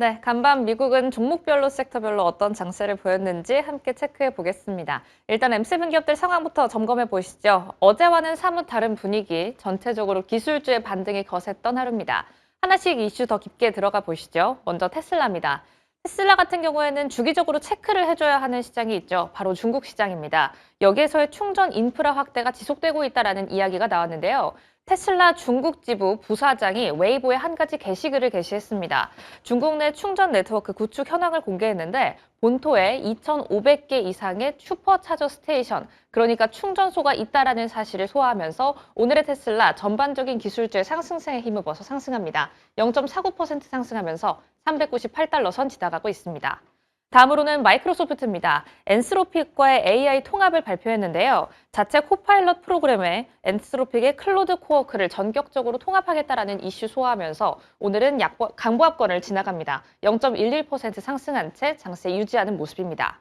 네, 간밤 미국은 종목별로 섹터별로 어떤 장세를 보였는지 함께 체크해 보겠습니다. 일단 M7 기업들 상황부터 점검해 보시죠. 어제와는 사뭇 다른 분위기, 전체적으로 기술주의 반등이 거셌던 하루입니다. 하나씩 이슈 더 깊게 들어가 보시죠. 먼저 테슬라입니다. 테슬라 같은 경우에는 주기적으로 체크를 해줘야 하는 시장이 있죠. 바로 중국 시장입니다. 여기에서의 충전 인프라 확대가 지속되고 있다는 이야기가 나왔는데요. 테슬라 중국 지부 부사장이 웨이보에 한 가지 게시글을 게시했습니다. 중국 내 충전 네트워크 구축 현황을 공개했는데 본토에 2,500개 이상의 슈퍼차저 스테이션, 그러니까 충전소가 있다라는 사실을 소화하면서 오늘의 테슬라 전반적인 기술주의 상승세에 힘입어서 상승합니다. 0.49% 상승하면서 398달러 선 지나가고 있습니다. 다음으로는 마이크로소프트입니다. 엔스로픽과의 AI 통합을 발표했는데요. 자체 코파일럿 프로그램에 엔스로픽의 클로드 코워크를 전격적으로 통합하겠다라는 이슈 소화하면서 오늘은 강보합권을 지나갑니다. 0.11% 상승한 채 장세 유지하는 모습입니다.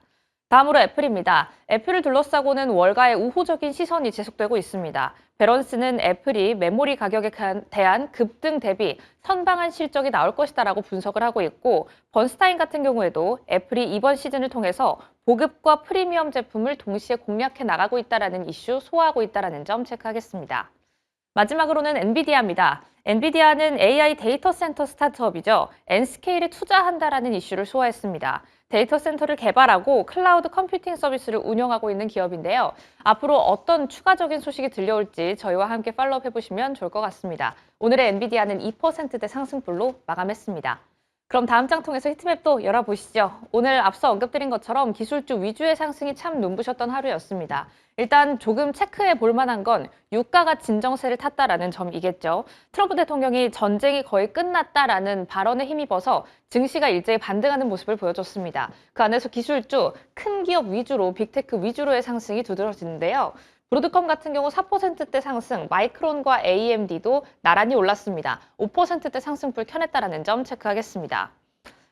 다음으로 애플입니다. 애플을 둘러싸고는 월가의 우호적인 시선이 지속되고 있습니다. 베런스는 애플이 메모리 가격에 대한 급등 대비 선방한 실적이 나올 것이다라고 분석을 하고 있고, 번스타인 같은 경우에도 애플이 이번 시즌을 통해서 보급과 프리미엄 제품을 동시에 공략해 나가고 있다는 이슈 소화하고 있다는 점 체크하겠습니다. 마지막으로는 엔비디아입니다. 엔비디아는 AI 데이터 센터 스타트업이죠. N스케일에 투자한다라는 이슈를 소화했습니다. 데이터 센터를 개발하고 클라우드 컴퓨팅 서비스를 운영하고 있는 기업인데요. 앞으로 어떤 추가적인 소식이 들려올지 저희와 함께 팔로우 해보시면 좋을 것 같습니다. 오늘의 엔비디아는 2%대 상승불로 마감했습니다. 그럼 다음 장 통해서 히트맵도 열어보시죠. 오늘 앞서 언급드린 것처럼 기술주 위주의 상승이 참 눈부셨던 하루였습니다. 일단 조금 체크해 볼 만한 건 유가가 진정세를 탔다라는 점이겠죠. 트럼프 대통령이 전쟁이 거의 끝났다라는 발언에 힘입어서 증시가 일제히 반등하는 모습을 보여줬습니다. 그 안에서 기술주, 큰 기업 위주로, 빅테크 위주로의 상승이 두드러지는데요. 브로드컴 같은 경우 4%대 상승, 마이크론과 AMD도 나란히 올랐습니다. 5%대 상승불 켜냈다라는 점 체크하겠습니다.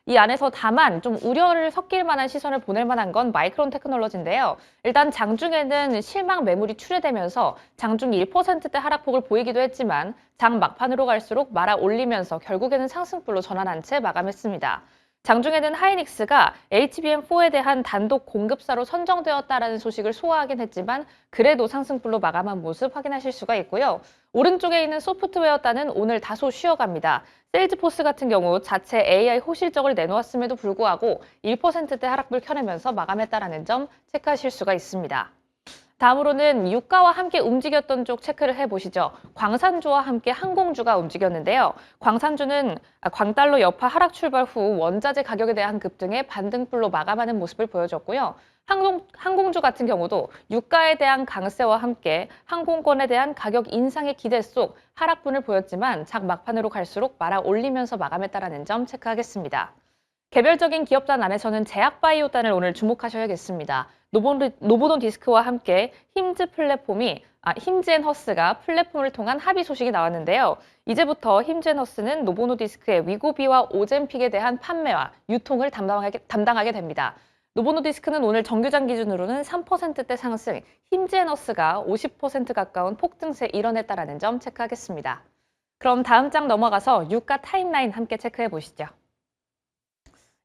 이 안에서 다만 좀 우려를 섞일 만한 시선을 보낼 만한 건 마이크론 테크놀로지인데요. 일단 장중에는 실망 매물이 출회되면서 장중 1%대 하락폭을 보이기도 했지만 장 막판으로 갈수록 말아 올리면서 결국에는 상승불로 전환한 채 마감했습니다. 장중에는 하이닉스가 HBM4에 대한 단독 공급사로 선정되었다라는 소식을 소화하긴 했지만 그래도 상승불로 마감한 모습 확인하실 수가 있고요. 오른쪽에 있는 소프트웨어단은 오늘 다소 쉬어갑니다. 세일즈포스 같은 경우 자체 AI 호실적을 내놓았음에도 불구하고 1%대 하락불 켜내면서 마감했다라는 점 체크하실 수가 있습니다. 다음으로는 유가와 함께 움직였던 쪽 체크를 해보시죠. 광산주와 함께 항공주가 움직였는데요. 광달러 여파 하락 출발 후 원자재 가격에 대한 급등에 반등불로 마감하는 모습을 보여줬고요. 항공주 같은 경우도 유가에 대한 강세와 함께 항공권에 대한 가격 인상의 기대 속 하락분을 보였지만 장 막판으로 갈수록 말아 올리면서 마감했다는 점 체크하겠습니다. 개별적인 기업단 안에서는 제약바이오단을 오늘 주목하셔야겠습니다. 노보논 디스크와 함께 힘즈앤허스가 플랫폼을 통한 합의 소식이 나왔는데요. 이제부터 힘즈앤허스는 노보논 디스크의 위고비와 오젬픽에 대한 판매와 유통을 담당하게 됩니다. 노보논 디스크는 오늘 정규장 기준으로는 3%대 상승, 힘즈앤허스가 50% 가까운 폭등세 이뤄냈다는 점 체크하겠습니다. 그럼 다음 장 넘어가서 유가 타임라인 함께 체크해 보시죠.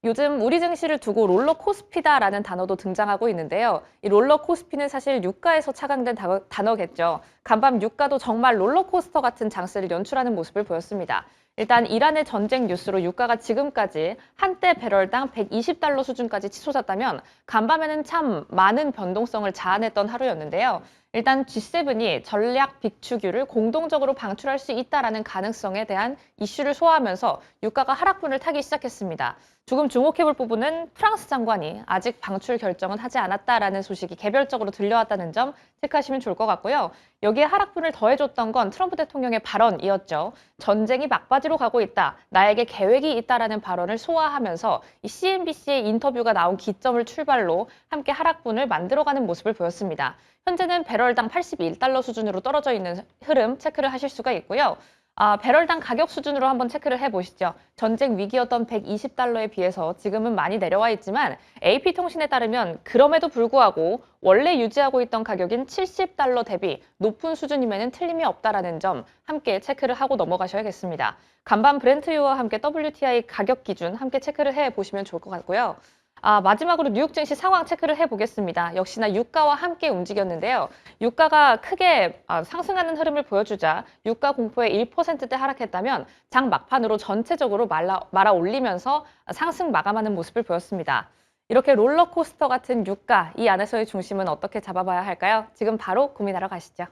요즘 우리 증시를 두고 롤러코스피다라는 단어도 등장하고 있는데요. 이 롤러코스피는 사실 유가에서 착안된 단어겠죠. 간밤 유가도 정말 롤러코스터 같은 장세를 연출하는 모습을 보였습니다. 일단 이란의 전쟁 뉴스로 유가가 지금까지 한때 배럴당 120달러 수준까지 치솟았다면 간밤에는 참 많은 변동성을 자아냈던 하루였는데요. 일단 G7이 전략 빅추규를 공동적으로 방출할 수 있다라는 가능성에 대한 이슈를 소화하면서 유가가 하락분을 타기 시작했습니다. 조금 주목해볼 부분은 프랑스 장관이 아직 방출 결정은 하지 않았다라는 소식이 개별적으로 들려왔다는 점 체크하시면 좋을 것 같고요. 여기에 하락분을 더해줬던 건 트럼프 대통령의 발언이었죠. 전쟁이 막바지로 가고 있다. 나에게 계획이 있다라는 발언을 소화하면서 이 CNBC의 인터뷰가 나온 기점을 출발로 함께 하락분을 만들어가는 모습을 보였습니다. 현재는 배럴당 81달러 수준으로 떨어져 있는 흐름 체크를 하실 수가 있고요. 배럴당 가격 수준으로 한번 체크를 해보시죠. 전쟁 위기였던 120달러에 비해서 지금은 많이 내려와 있지만 AP통신에 따르면 그럼에도 불구하고 원래 유지하고 있던 가격인 70달러 대비 높은 수준임에는 틀림이 없다라는 점 함께 체크를 하고 넘어가셔야겠습니다. 간밤 브렌트유와 함께 WTI 가격 기준 함께 체크를 해보시면 좋을 것 같고요. 마지막으로 뉴욕 증시 상황 체크를 해보겠습니다. 역시나 유가와 함께 움직였는데요. 유가가 크게 상승하는 흐름을 보여주자 유가 공포에 1%대 하락했다면 장 막판으로 전체적으로 말아 올리면서 상승 마감하는 모습을 보였습니다. 이렇게 롤러코스터 같은 유가, 이 안에서의 중심은 어떻게 잡아봐야 할까요? 지금 바로 고민하러 가시죠.